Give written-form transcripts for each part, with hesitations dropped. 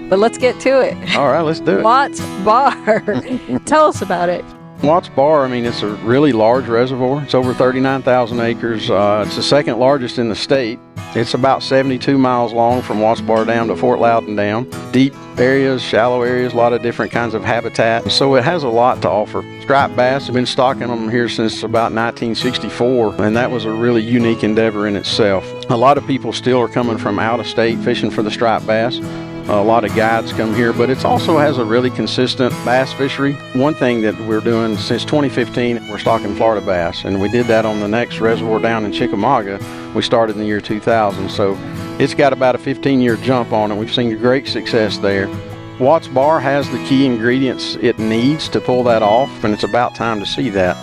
But let's get to it. All right, let's do it. Watts Bar. Tell us about it. Watts Bar, I mean, it's a really large reservoir. It's over 39,000 acres. It's the second largest in the state. It's about 72 miles long from Watts Bar Dam to Fort Loudon Dam. Deep areas, shallow areas, a lot of different kinds of habitat. So it has a lot to offer. Striped bass have been stocking them here since about 1964, and that was a really unique endeavor in itself. A lot of people still are coming from out of state fishing for the striped bass. A lot of guides come here, but it also has a really consistent bass fishery. One thing that we're doing since 2015, we're stocking Florida bass, and we did that on the next reservoir down in Chickamauga. We started in the year 2000, so it's got about a 15-year jump on it. We've seen great success there. Watts Bar has the key ingredients it needs to pull that off, and it's about time to see that.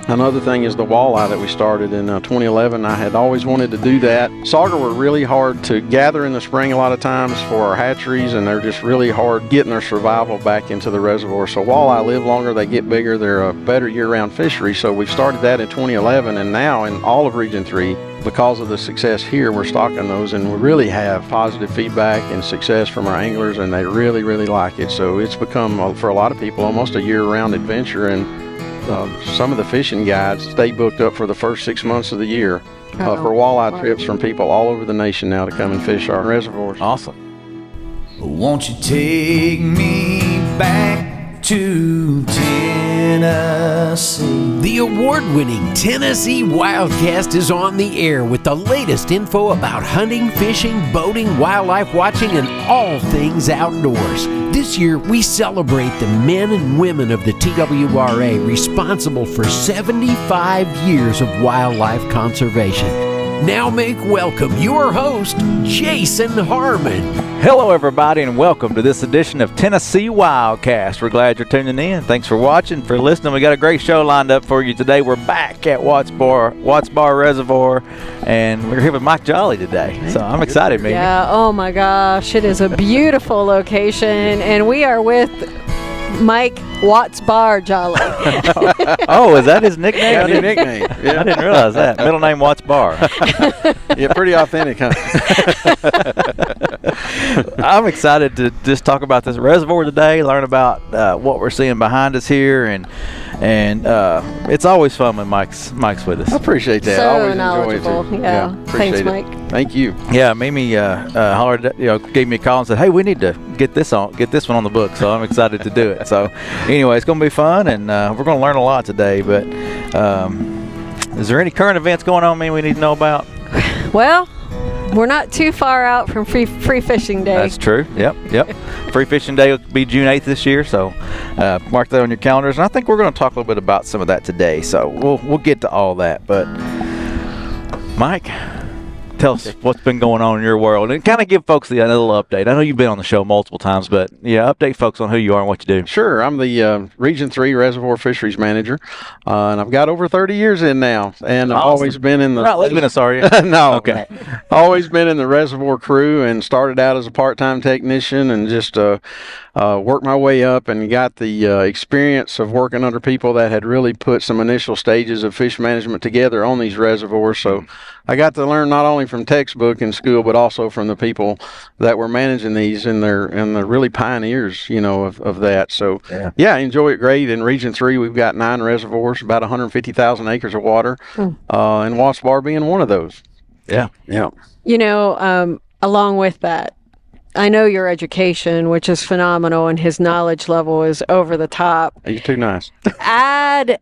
Another thing is the walleye that we started in 2011. I had always wanted to do that. Sauger were really hard to gather in the spring a lot of times for our hatcheries, and they're just really hard getting their survival back into the reservoir. So walleye live longer, they get bigger, they're a better year-round fishery. So we started that in 2011, and now in all of Region 3, because of the success here, we're stocking those, and we really have positive feedback and success from our anglers, and they really, really like it. So it's become, for a lot of people, almost a year-round adventure, and some of the fishing guides stay booked up for the first 6 months of the year for walleye trips from people all over the nation now to come and fish our reservoirs. Awesome. Won't you take me back to Tennessee? The award-winning Tennessee WildCast is on the air with the latest info about hunting, fishing, boating, wildlife watching, and all things outdoors. This year, we celebrate the men and women of the TWRA responsible for 75 years of wildlife conservation. Now make welcome your host, Jason Harmon. Hello, everybody, and welcome to this edition of Tennessee WildCast. We're glad you're tuning in. Thanks for watching, for listening. We got a great show lined up for you today. We're back at Watts Bar Reservoir, and we're here with Mike Jolley today. So I'm excited, man. Yeah, oh my gosh, it is a beautiful location, and we are with Mike Watts Bar Jolley. Oh, is that his nickname? Yeah, new nickname. Yeah. I didn't realize that. Middle name Watts Bar. Yeah, pretty authentic, huh? I'm excited to just talk about this reservoir today, learn about what we're seeing behind us here, and it's always fun when Mike's with us. I appreciate that. So I always knowledgeable. enjoy it too. Yeah. Thanks, appreciate Mike. it. Thank you. Yeah, Mimi hollered, gave me a call and said, "Hey, we need to get this one on the book." So I'm excited to do it. So anyway, it's going to be fun, and we're going to learn a lot today. But is there any current events going on, we need to know about? Well, we're not too far out from free fishing day. That's true. Yep. Free fishing day will be June 8th this year, so mark that on your calendars. And I think we're going to talk a little bit about some of that today. So we'll get to all that. But Mike, tell us what's been going on in your world, and kind of give folks a little update. I know you've been on the show multiple times, but yeah, update folks on who you are and what you do. Sure. I'm the Region 3 Reservoir Fisheries Manager, and I've got over 30 years in now, and I've always been in the... You're not leaving us, are you? No. Okay. Always been in the reservoir crew, and started out as a part-time technician, and just worked my way up and got the experience of working under people that had really put some initial stages of fish management together on these reservoirs. So I got to learn not only from textbook in school, but also from the people that were managing these, and they're really pioneers, of that. So yeah, I enjoy it great. In Region 3, we've got 9 reservoirs, about 150,000 acres of water, and Watts Bar being one of those. Yeah. Along with that, I know your education, which is phenomenal, and his knowledge level is over the top. You're too nice. Add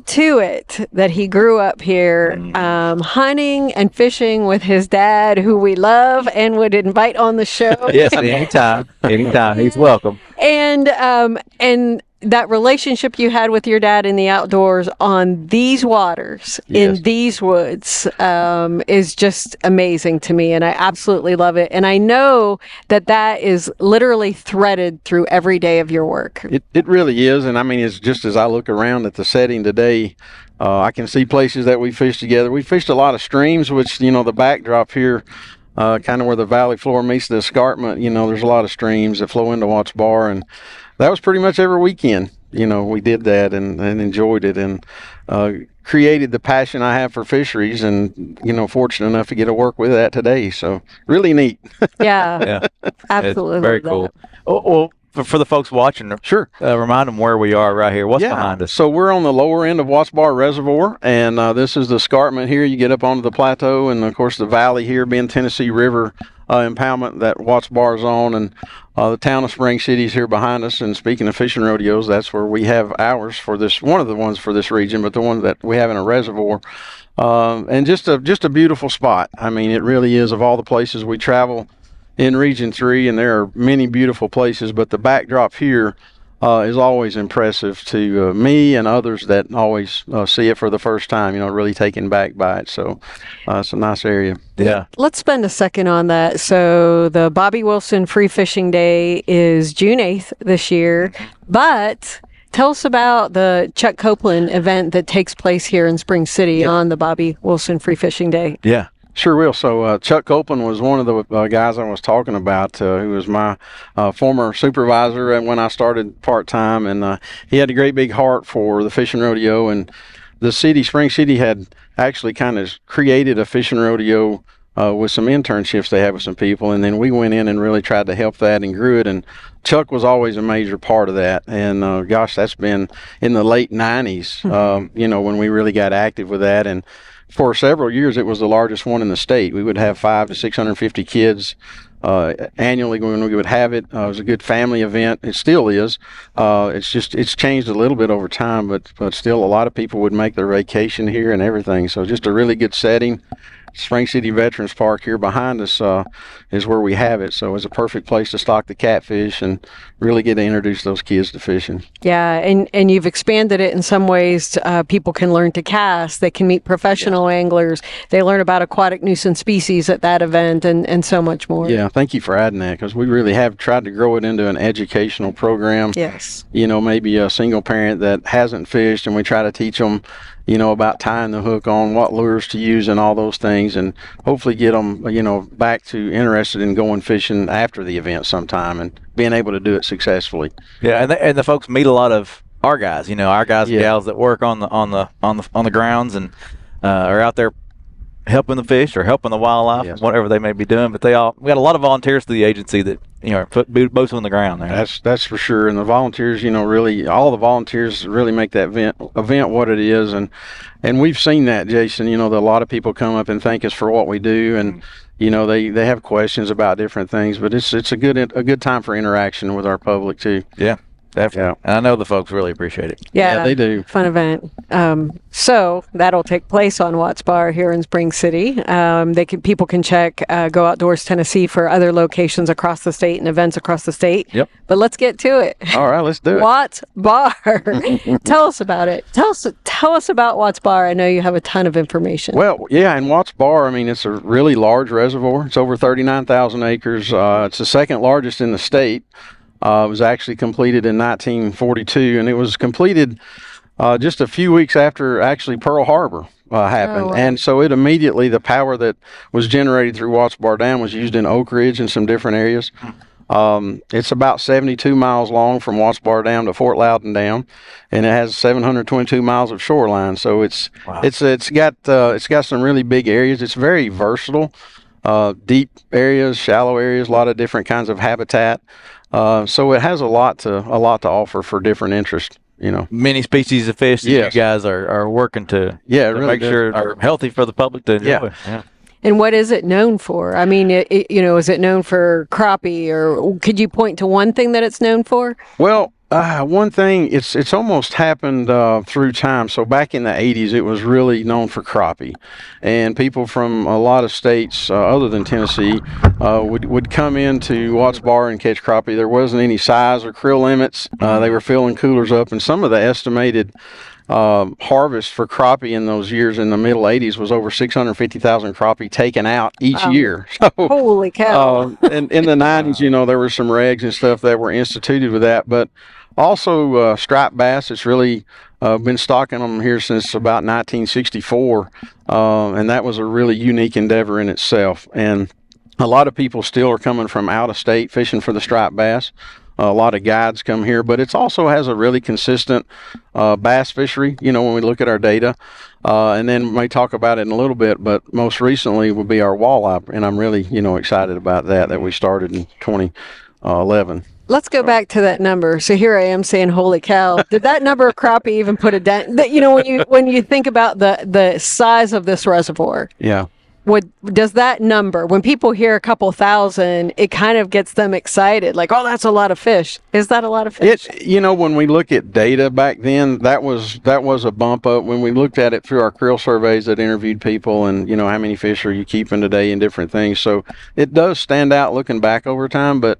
to it that he grew up here hunting and fishing with his dad, who we love and would invite on the show. Yes, anytime. He's welcome. And that relationship you had with your dad in the outdoors on these waters, in these woods, is just amazing to me, and I absolutely love it. And I know that is literally threaded through every day of your work. It really is, and it's just as I look around at the setting today, I can see places that we fished together. We fished a lot of streams, which, the backdrop here, kind of where the valley floor meets the escarpment, there's a lot of streams that flow into Watts Bar, and that was pretty much every weekend. We did that and enjoyed it. And created the passion I have for fisheries, and fortunate enough to get to work with that today. So really neat. Yeah, absolutely. It's very cool. Well, for the folks watching, Sure. Remind them where we are right here. What's behind us? So we're on the lower end of Watts Bar Reservoir, and this is the escarpment here. You get up onto the plateau, and of course the valley here being Tennessee River impoundment that Watts Bar is on, and the town of Spring City is here behind us. And speaking of fishing rodeos, that's where we have ours for this, one of the ones for this region, but the one that we have in a reservoir. And just a beautiful spot. I mean, it really is. Of all the places we travel in Region 3, and there are many beautiful places, but the backdrop here is always impressive to me and others that always see it for the first time, really taken back by it. So it's a nice area. Yeah. Let's spend a second on that. So the Bobby Wilson Free Fishing Day is June 8th this year, but tell us about the Chuck Copeland event that takes place here in Spring City on the Bobby Wilson Free Fishing Day. Yeah. Sure will. So Chuck Copeland was one of the guys I was talking about, who was my former supervisor when I started part-time, and he had a great big heart for the fishing rodeo, and the city, Spring City, had actually kind of created a fishing rodeo with some internships they had with some people, and then we went in and really tried to help that and grew it, and Chuck was always a major part of that, and gosh, that's been in the late 90s, when we really got active with that, and for several years, it was the largest one in the state. We would have 500 to 650 kids annually when we would have it. It was a good family event. It still is. It's changed a little bit over time, but still a lot of people would make their vacation here and everything. So just a really good setting. Spring City Veterans Park here behind us is where we have it. So it's a perfect place to stock the catfish and really get to introduce those kids to fishing. Yeah, and you've expanded it in some ways. People can learn to cast. They can meet professional anglers. They learn about aquatic nuisance species at that event and so much more. Yeah, thank you for adding that, because we really have tried to grow it into an educational program. Yes. Maybe a single parent that hasn't fished, and we try to teach them about tying the hook on, what lures to use and all those things, and hopefully get them, back to interested in going fishing after the event sometime and being able to do it successfully. Yeah, and the folks meet a lot of our guys, our guys and gals that work on the grounds and are out there helping the fish or helping the wildlife, whatever they may be doing. But we got a lot of volunteers to the agency that put boots on the ground there. That's for sure. And the volunteers, really, all the volunteers really make that event what it is. And we've seen that, Jason. That a lot of people come up and thank us for what we do, and they have questions about different things. But it's a good time for interaction with our public too. Yeah. Definitely. Yeah. And I know the folks really appreciate it. Yeah, they do. Fun event. So that'll take place on Watts Bar here in Spring City. People can check Go Outdoors Tennessee for other locations across the state and events across the state. Yep. But let's get to it. All right, let's do it. Watts Bar. Tell us about it. Tell us about Watts Bar. I know you have a ton of information. Well, yeah, and Watts Bar, it's a really large reservoir. It's over 39,000 acres. It's the second largest in the state. It was actually completed in 1942, and it was completed just a few weeks after actually Pearl Harbor happened. Oh, wow. And so it immediately, the power that was generated through Watts Bar Dam was used in Oak Ridge and some different areas. It's about 72 miles long from Watts Bar Dam to Fort Loudon Dam, and it has 722 miles of shoreline. So it's got some really big areas. It's very versatile, deep areas, shallow areas, a lot of different kinds of habitat. So it has a lot to offer for different interests. Many species of fish that you guys are working to really make sure are healthy for the public to enjoy. Yeah. And what is it known for? Is it known for crappie, or could you point to one thing that it's known for? Well, one thing, it's almost happened through time. So back in the 80s, it was really known for crappie, and people from a lot of states other than Tennessee would come into Watts Bar and catch crappie. There wasn't any size or krill limits. They were filling coolers up, and some of the estimated harvest for crappie in those years in the middle 80s was over 650,000 crappie taken out each year. So, holy cow. In the 90s, there were some regs and stuff that were instituted with that, but also striped bass. It's really been stocking them here since about 1964, and that was a really unique endeavor in itself. And a lot of people still are coming from out of state fishing for the striped bass. A lot of guides come here, but it also has a really consistent bass fishery, when we look at our data. And then we may talk about it in a little bit, but most recently will be our walleye, and I'm really, excited about that we started in 2011. Let's go back to that number. So here I am saying, "Holy cow!" Did that number of crappie even put a dent? When you think about the size of this reservoir, Yeah. Does that number, when people hear a couple thousand, it kind of gets them excited, like, "Oh, that's a lot of fish." Is that a lot of fish? When we look at data back then, that was a bump up. When we looked at it through our creel surveys that interviewed people, and how many fish are you keeping today and different things. So it does stand out looking back over time, but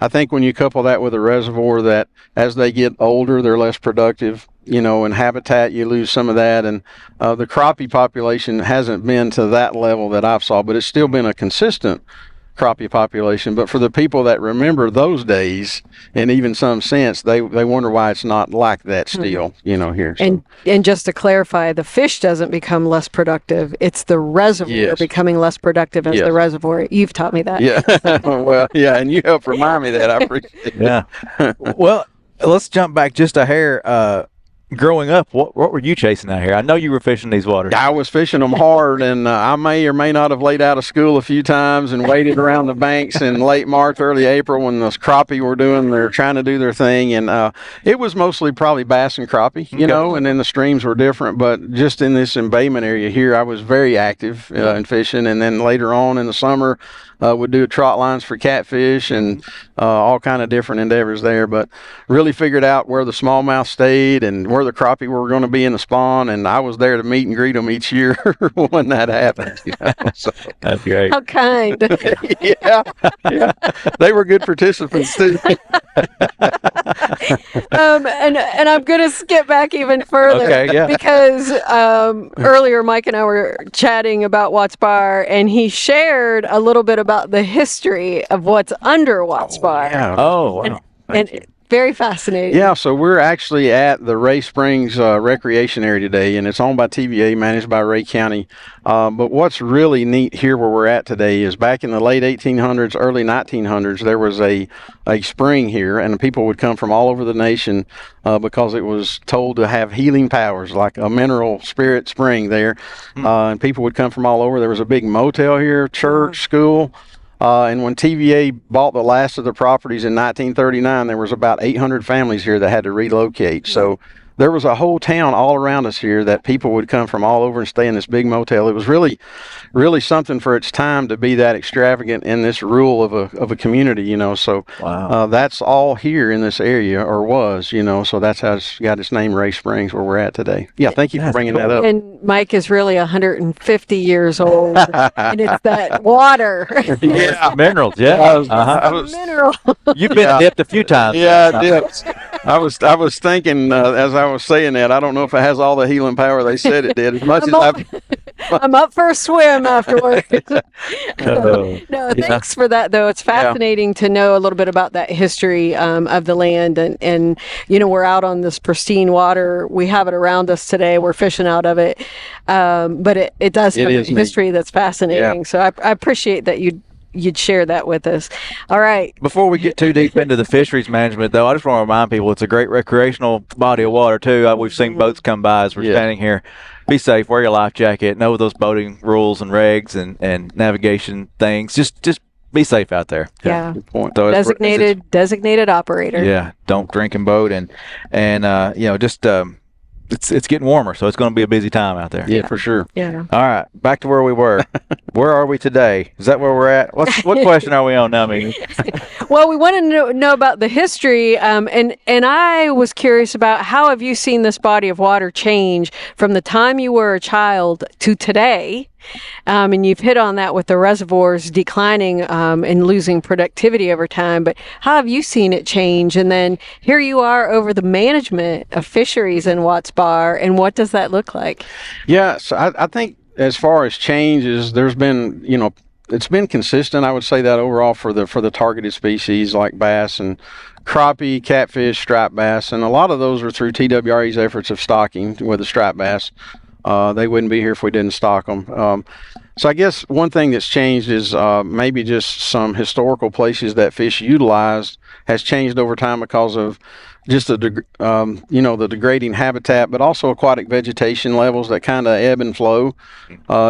I think when you couple that with a reservoir that as they get older, they're less productive, and habitat, you lose some of that. And the crappie population hasn't been to that level that I've saw, but it's still been a consistent crappie population. But for the people that remember those days, and even some since, they wonder why it's not like that still, here. So. And just to clarify, the fish doesn't become less productive. It's the reservoir becoming less productive as the reservoir. You've taught me that. Yeah. Well, yeah, and you helped remind me that. I appreciate it. Yeah. Well, let's jump back just a hair. Growing up, what were you chasing out here? I know you were fishing these waters. I was fishing them hard, and I may or may not have laid out of school a few times and waited around the banks in late March, early April when those crappie were trying to do their thing. And it was mostly probably bass and crappie, and then the streams were different. But just in this embayment area here, I was very active in fishing. And then later on in the summer, would do trot lines for catfish and all kind of different endeavors there. But really figured out where the smallmouth stayed and where the crappie were going to be in the spawn, and I was there to meet and greet them each year when that happened. So. That's great. How kind. yeah, they were good participants too. And I'm going to skip back even further because earlier Mike and I were chatting about Watts Bar, and he shared a little bit about the history of what's under Watts Bar. Yeah. Oh, wow. And very fascinating. Yeah, so we're actually at the Ray Springs Recreation Area today, and it's owned by TVA, managed by Ray County. But what's really neat here where we're at today is back in the late 1800s, early 1900s, there was a spring here, and people would come from all over the nation because it was told to have healing powers, like a mineral spirit spring there. And people would come from all over. There was a big motel here, church, school. And when TVA bought the last of the properties in 1939, there was about 800 families here that had to relocate. So there was a whole town all around us here that people would come from all over and stay in this big motel. It was really, really something for its time to be that extravagant in this rural of a community, So wow. That's all here in this area, or was, So that's how it's got its name, Ray Springs, where we're at today. Yeah, thank you for bringing that up. And Mike is really 150 years old, and it's that water. Yeah, minerals. Yeah, I was Mineral. You've been dipped a few times. Yeah, I did. I was thinking as I was saying that, I don't know if it has all the healing power they said it did. As much I'm up for a swim afterwards. Oh. No, thanks for that, though. It's fascinating to know a little bit about that history of the land. And we're out on this pristine water. We have it around us today. We're fishing out of it. But it does have a history that's fascinating. Yeah. So I appreciate that you'd share that with us. All right. Before we get too deep into the fisheries management, though, I just want to remind people it's a great recreational body of water, too. We've seen boats come by as we're standing here. Be safe, wear your life jacket, know those boating rules and regs and navigation things. Just be safe out there. Yeah. Good point. So designated operator. Yeah, don't drink and boat, and just it's getting warmer, so it's going to be a busy time out there. Yeah, for sure. Yeah. All right, back to where we were. Where are we today? Is that where we're at? What question are we on now, Mimi? Well, we want to know about the history, and I was curious about how have you seen this body of water change from the time you were a child to today? And you've hit on that with the reservoirs declining and losing productivity over time. But how have you seen it change? And then here you are over the management of fisheries in Watts Bar, and what does that look like? Yeah, so I think as far as changes, there's been, it's been consistent. I would say that overall for the targeted species like bass and crappie, catfish, striped bass, and a lot of those are through TWRE's efforts of stocking with the striped bass. They wouldn't be here if we didn't stock them. So I guess one thing that's changed is maybe just some historical places that fish utilized has changed over time because of just the degrading habitat, but also aquatic vegetation levels that kind of ebb and flow.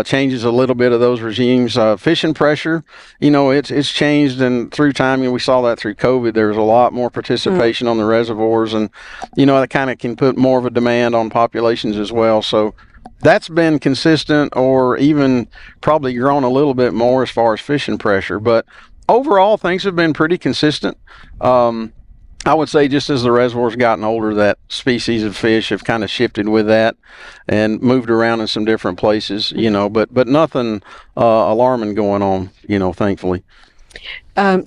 Changes a little bit of those regimes. Fishing pressure, it's changed, and through time, we saw that through COVID. There was a lot more participation on the reservoirs, and that kind of can put more of a demand on populations as well. So that's been consistent, or even probably grown a little bit more as far as fishing pressure. But overall, things have been pretty consistent. I would say just as the reservoir's gotten older, that species of fish have kind of shifted with that and moved around in some different places, but nothing alarming going on, thankfully.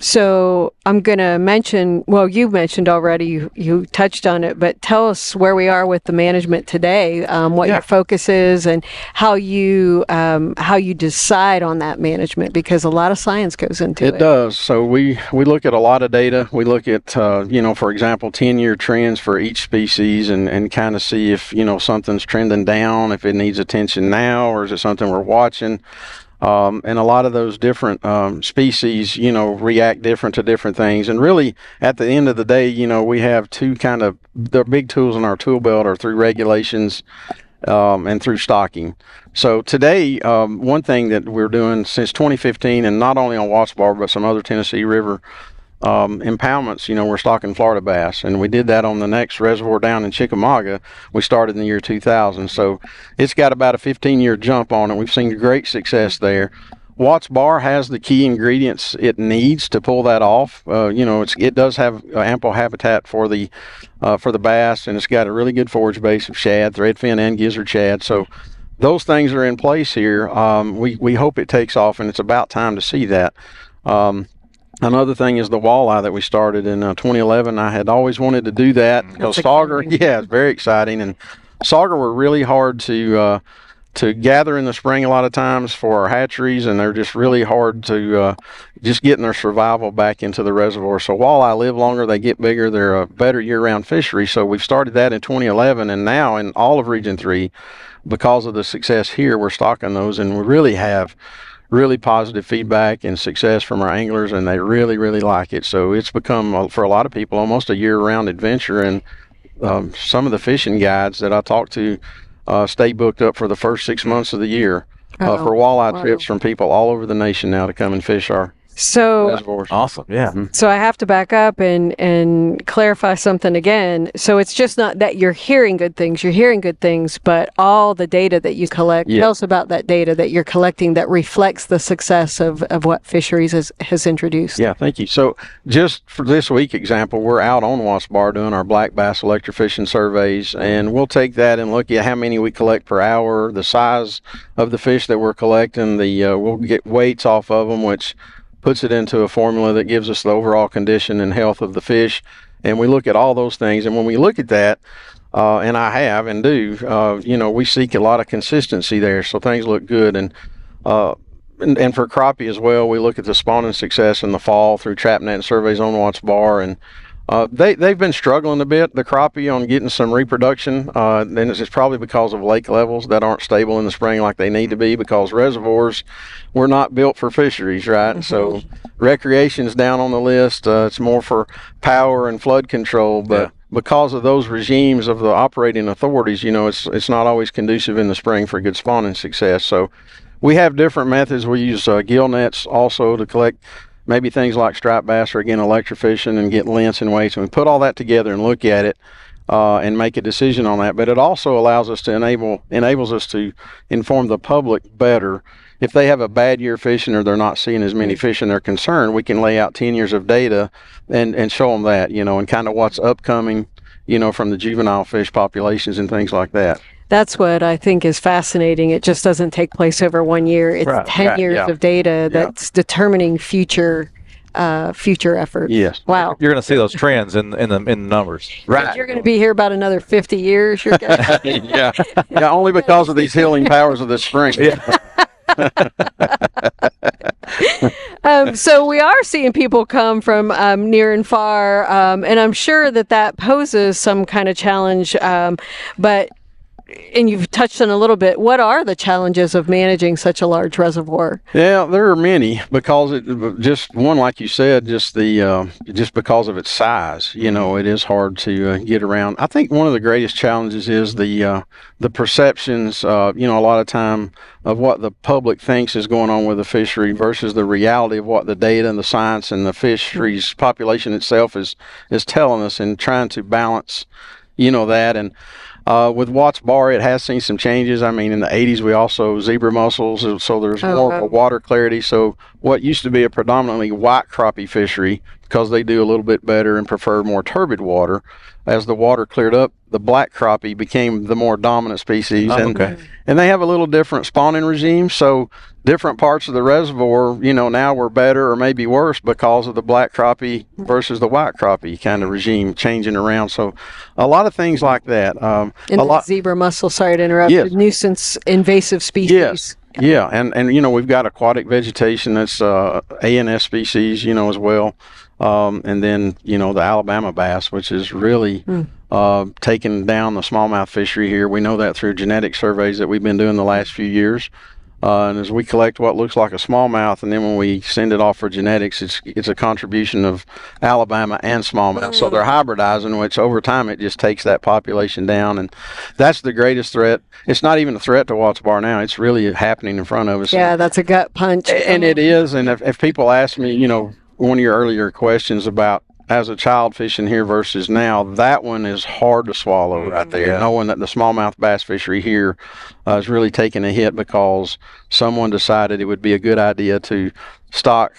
So I'm going to mention, well, you mentioned already, you touched on it, but tell us where we are with the management today, what your focus is, and how you decide on that management, because a lot of science goes into it. It does. So we look at a lot of data. We look at, for example, 10-year trends for each species and kind of see if, something's trending down, if it needs attention now, or is it something we're watching. And a lot of those different species, react different to different things. And really, at the end of the day, we have two the big tools in our tool belt are through regulations and through stocking. So today, one thing that we're doing since 2015, and not only on Watts Bar, but some other Tennessee River impoundments, we're stocking Florida bass, and we did that on the next reservoir down in Chickamauga. We started in the year 2000, so it's got about a 15-year jump on it. We've seen great success there. Watts Bar has the key ingredients it needs to pull that off. It does have ample habitat for the bass, and it's got a really good forage base of shad, threadfin, and gizzard shad. So those things are in place here. We hope it takes off, and it's about time to see that. Another thing is the walleye that we started in 2011. I had always wanted to do that because sauger, it's very exciting. And sauger were really hard to gather in the spring a lot of times for our hatcheries, and they're just really hard to just getting their survival back into the reservoir. So walleye live longer, they get bigger, they're a better year-round fishery. So we've started that in 2011, and now in all of Region 3, because of the success here, we're stocking those, and we really have really positive feedback and success from our anglers, and they really, really like it. So it's become, for a lot of people, almost a year-round adventure, and some of the fishing guides that I talk to stay booked up for the first 6 months of the year for walleye trips from people all over the nation now to come and fish our reservoirs. Awesome, yeah. So I have to back up and clarify something again. So it's just not that you're hearing good things, but all the data that you collect, tell us about that data that you're collecting that reflects the success of what Fisheries has introduced. Yeah, thank you. So just for this week example, we're out on Watts Bar doing our black bass electrofishing surveys, and we'll take that and look at how many we collect per hour, the size of the fish that we're collecting, we'll get weights off of them, which puts it into a formula that gives us the overall condition and health of the fish. And we look at all those things. And when we look at that, and I have and do, we seek a lot of consistency there. So things look good. And for crappie as well, we look at the spawning success in the fall through trap net and surveys on Watts Bar. And they've been struggling a bit, the crappie, on getting some reproduction. And it's probably because of lake levels that aren't stable in the spring like they need to be, because reservoirs were not built for fisheries, right? Mm-hmm. So recreation's down on the list. It's more for power and flood control, but because of those regimes of the operating authorities, it's not always conducive in the spring for good spawning success. So we have different methods. We use gill nets also to collect maybe things like striped bass, or again, electrofishing, and get lengths and weights. And we put all that together and look at it and make a decision on that. But it also allows us to enables us to inform the public better. If they have a bad year fishing, or they're not seeing as many fish and they're concerned, we can lay out 10 years of data and show them that, and kind of what's upcoming, from the juvenile fish populations and things like that. That's what I think is fascinating. It just doesn't take place over 1 year. It's 10 years of data that's determining future effort. Yes. Wow. You're going to see those trends in the numbers. Right. You're going to be here about another 50 years. You're gonna... Yeah, only because of these healing powers of the spring. So we are seeing people come from near and far, and I'm sure that poses some kind of challenge, but and you've touched on a little bit, what are the challenges of managing such a large reservoir? Yeah, there are many because it just one, like you said, just because of its size. It is hard to get around. I think one of the greatest challenges is the perceptions. A lot of time of what the public thinks is going on with the fishery versus the reality of what the data and the science and the fisheries population itself is telling us, and trying to balance, that. And with Watts Bar, it has seen some changes. I mean, in the 80s, we also zebra mussels, so there's more of a water clarity. So what used to be a predominantly white crappie fishery, because they do a little bit better and prefer more turbid water, as the water cleared up, the black crappie became the more dominant species. And they have a little different spawning regime. So different parts of the reservoir, now we're better or maybe worse because of the black crappie versus the white crappie kind of regime changing around. So a lot of things like that. And the zebra mussel, sorry to interrupt, Yes. Nuisance invasive species. Yes. Yeah, and we've got aquatic vegetation that's ANS species, as well. And then, the Alabama bass, which is really taking down the smallmouth fishery here. We know that through genetic surveys that we've been doing the last few years. And as we collect what looks like a smallmouth, and then when we send it off for genetics, it's a contribution of Alabama and smallmouth. So they're hybridizing, which over time it just takes that population down. And that's the greatest threat. It's not even a threat to Watts Bar now. It's really happening in front of us. Yeah, that's a gut punch. And it is. And if people ask me, one of your earlier questions about as a child fishing here versus now, that one is hard to swallow right there. Yeah. Knowing that the smallmouth bass fishery here is really taking a hit because someone decided it would be a good idea to stock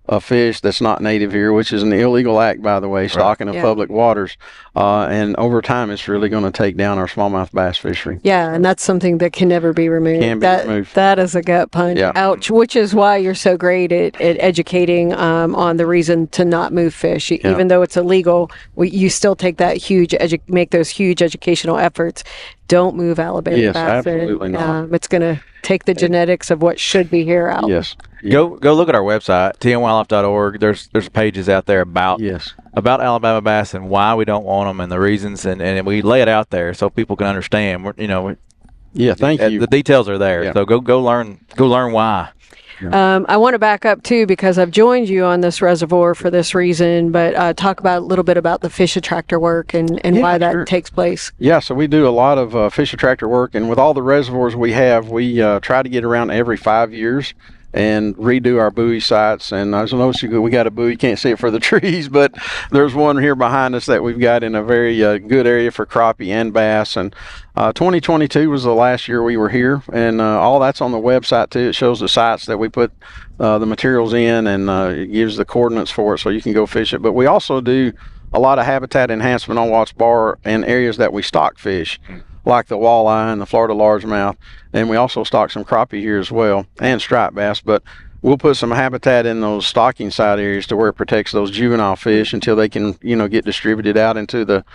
a fish that's not native here, which is an illegal act, by the way, stocking of public waters. And over time, it's really going to take down our smallmouth bass fishery. Yeah, and that's something that can never be removed. Removed. That is a gut punch. Yeah. Ouch, which is why you're so great at educating on the reason to not move fish. Even though it's illegal, you still take that make those huge educational efforts. Don't move Alabama bass. Absolutely not. It's going to take the genetics of what should be here out. Yes. Go look at our website, tnwildlife.org. There's pages out there about Alabama bass and why we don't want them and the reasons, and we lay it out there so people can understand. Thank you. The details are there, so go learn why. I want to back up too, because I've joined you on this reservoir for this reason, but talk about a little bit about the fish attractor work and why that takes place. Yeah, so we do a lot of fish attractor work, and with all the reservoirs we have, we try to get around every 5 years and redo our buoy sites. And I noticed we got a buoy, you can't see it for the trees, but there's one here behind us that we've got in a very good area for crappie and bass. And 2022 was the last year we were here, and all that's on the website too. It shows the sites that we put the materials in, and it gives the coordinates for it so you can go fish it. But we also do a lot of habitat enhancement on Watts Bar in areas that we stock fish, like the walleye and the Florida largemouth, and we also stock some crappie here as well, and striped bass. But we'll put some habitat in those stocking site areas to where it protects those juvenile fish until they can, get distributed out into the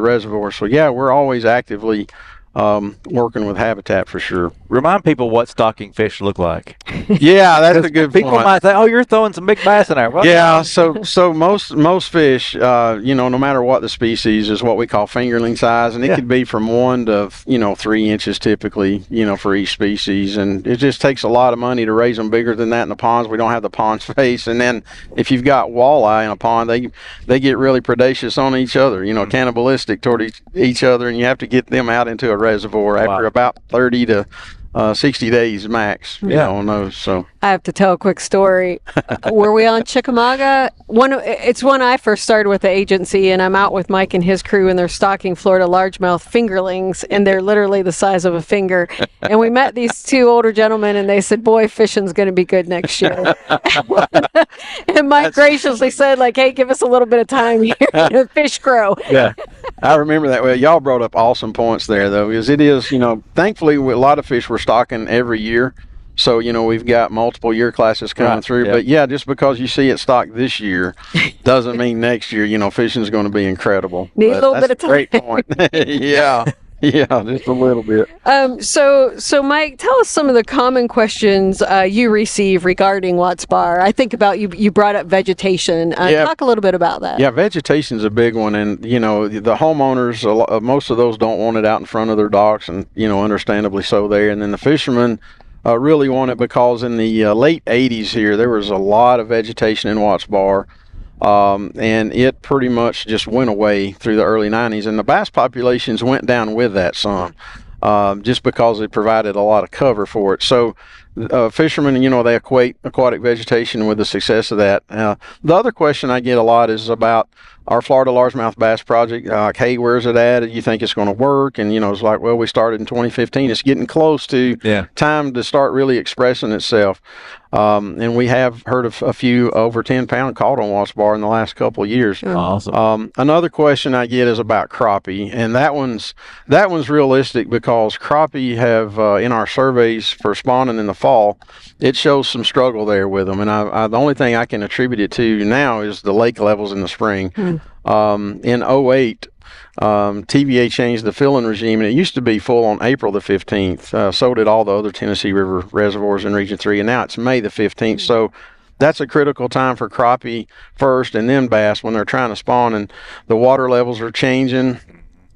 reservoir. So yeah, we're always actively working with habitat for sure. Remind people what stocking fish look like. Yeah, that's a good People point. might say, "Oh, you're throwing some big bass in there." Well, Yeah, so most fish, no matter what the species, is what we call fingerling size, and it could be from 1 to 3 inches typically, for each species, and it just takes a lot of money to raise them bigger than that in the ponds. We don't have the pond space, and then if you've got walleye in a pond, they get really predacious on each other, cannibalistic toward each other, and you have to get them out into a reservoir after about 30 to 60 days max, on those. So I have to tell a quick story. Were we on Chickamauga? It's when I first started with the agency, and I'm out with Mike and his crew, and they're stocking Florida largemouth fingerlings, and they're literally the size of a finger. And we met these 2 older gentlemen, and they said, "Boy, fishing's going to be good next year." And Mike graciously said, "Hey, give us a little bit of time here. Fish grow." Yeah, I remember that. Well, y'all brought up awesome points there, though, because it is, thankfully, a lot of fish we're stocking every year. So, we've got multiple year classes coming through. But, just because you see it stocked this year doesn't mean next year, fishing is going to be incredible. Need a little bit of time. Great point. Yeah. Yeah, just a little bit. So Mike, tell us some of the common questions you receive regarding Watts Bar. I think about you brought up vegetation. Talk a little bit about that. Yeah, vegetation's a big one, and the homeowners, most of those don't want it out in front of their docks, and understandably so there. And then the fishermen really want it because in the late 80s here, there was a lot of vegetation in Watts Bar. And it pretty much just went away through the early 90s, and the bass populations went down with that some, just because it provided a lot of cover for it. So fishermen, they equate aquatic vegetation with the success of that. The other question I get a lot is about our Florida largemouth bass project. Like, hey, where's it at? Do you think it's going to work? And it's like, well, we started in 2015. It's getting close to time to start really expressing itself. And we have heard of a few over 10-pound caught on Watts Bar in the last couple of years. Awesome. Another question I get is about crappie, and that one's realistic because crappie have in our surveys for spawning in the fall, it shows some struggle there with them. And the only thing I can attribute it to now is the lake levels in the spring. In 2008. TVA changed the filling regime, and it used to be full on April the 15th. So did all the other Tennessee River reservoirs in Region 3, and now it's May the 15th. So that's a critical time for crappie first and then bass when they're trying to spawn, and the water levels are changing.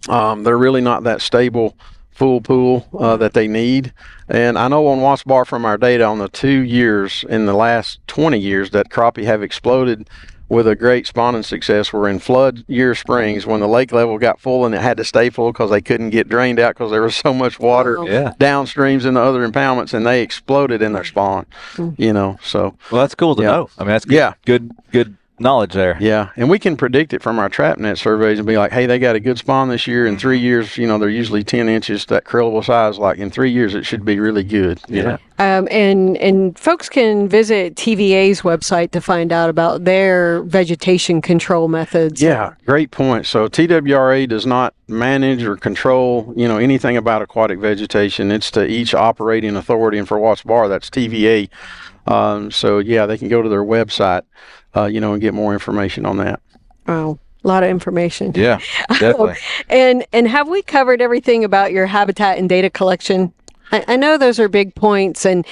They're really not that stable full pool that they need. And I know on Watts Bar from our data on the 2 years in the last 20 years that crappie have exploded with a great spawning success. We're in flood year springs when the lake level got full and it had to stay full because they couldn't get drained out because there was so much water downstreams in the other impoundments, and they exploded in their spawn. So well, that's cool to know. I mean, that's good knowledge there. Yeah, and we can predict it from our trap net surveys and be like, hey, they got a good spawn this year. In 3 years, they're usually 10 inches, that krillable size. Like in 3 years, it should be really good. And folks can visit TVA's website to find out about their vegetation control methods. Yeah, great point. So TWRA does not manage or control, anything about aquatic vegetation. It's to each operating authority, and for Watts Bar, that's TVA. They can go to their website, and get more information on that. Wow. A lot of information. Yeah, definitely. And have we covered everything about your habitat and data collection? I know those are big points, and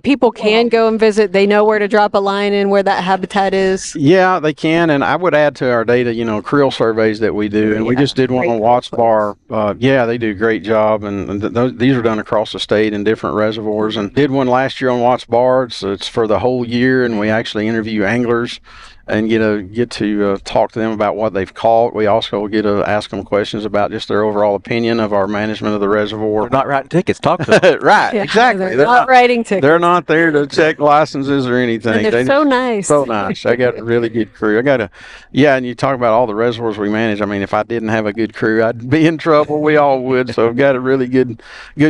people can go and visit. They know where to drop a line in where that habitat is. Yeah, they can. And I would add to our data, krill surveys that we do. And we just did one on Watts Bar. They do a great job. And these are done across the state in different reservoirs. And did one last year on Watts Bar. It's for the whole year. And we actually interview anglers and get to talk to them about what they've caught. We also get to ask them questions about just their overall opinion of our management of the reservoir. They're not writing tickets. Talk to them. Right, exactly. They're not writing tickets. They're not there to check licenses or anything. And they're so nice. So nice. I got a really good crew. And you talk about all the reservoirs we manage. I mean, if I didn't have a good crew, I'd be in trouble. We all would. So I've got a really good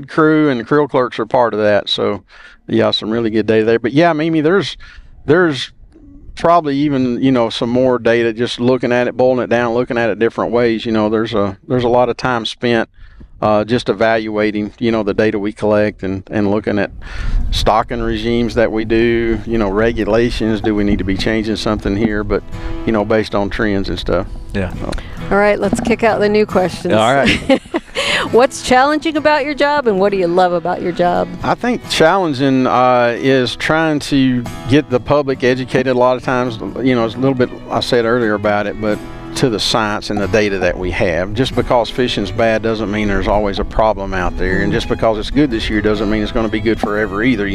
crew, and the krill clerks are part of that. So, some really good data there. But Mimi, there's probably even some more data, just looking at it, boiling it down, looking at it different ways. There's a lot of time spent just evaluating the data we collect and looking at stocking regimes that we do, regulations. Do we need to be changing something here? But based on trends and stuff. All right, let's kick out the new questions. All right. What's challenging about your job, and what do you love about your job? I think challenging is trying to get the public educated. A lot of times, it's a little bit, I said earlier about it, but to the science and the data that we have. Just because fishing's bad doesn't mean there's always a problem out there, and just because it's good this year doesn't mean it's going to be good forever either.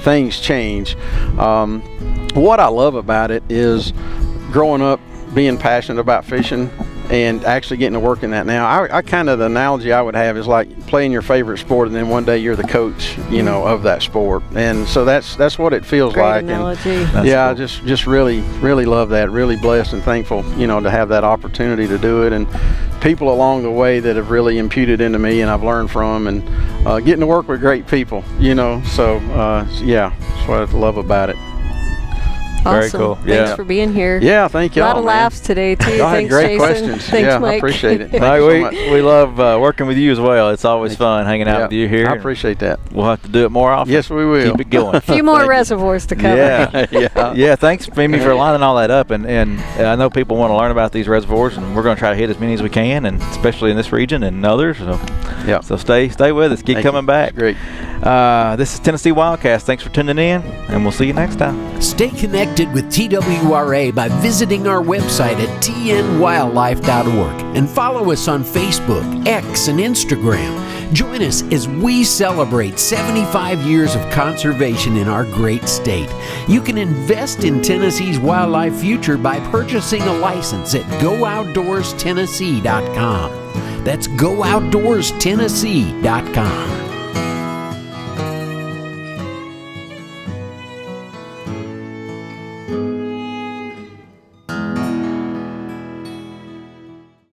Things change. What I love about it is growing up being passionate about fishing and actually getting to work in that now. I kind of, the analogy I would have is like playing your favorite sport, and then one day you're the coach, of that sport. And so that's what it feels Great like. Analogy. And cool. Just really, really love that. Really blessed and thankful, to have that opportunity to do it, and people along the way that have really imputed into me and I've learned from, and getting to work with great people, So that's what I love about it. Very Awesome. cool. Thanks Yeah. for being here. Yeah, thank A y'all. lot of man. laughs today, too. Y'all had Thanks, great Jason. questions. Thanks, yeah, Mike. I appreciate it. Thank No, you so much. we love working with you as well. It's always fun hanging out Yeah, with you here. I appreciate that. We'll have to do it more often. Yes, we will. Keep it going. A few more reservoirs to cover. Yeah. Yeah. Yeah, thanks, Mimi, for lining all that up. And I know people want to learn about these reservoirs, and we're going to try to hit as many as we can, and especially in this region and others. So stay with us. Keep Thank coming you. back. It's great. This is Tennessee WildCast. Thanks for tuning in, and we'll see you next time. Stay connected with TWRA by visiting our website at tnwildlife.org and follow us on Facebook, X, and Instagram. Join us as we celebrate 75 years of conservation in our great state. You can invest in Tennessee's wildlife future by purchasing a license at GoOutdoorsTennessee.com. That's GoOutdoorsTennessee.com.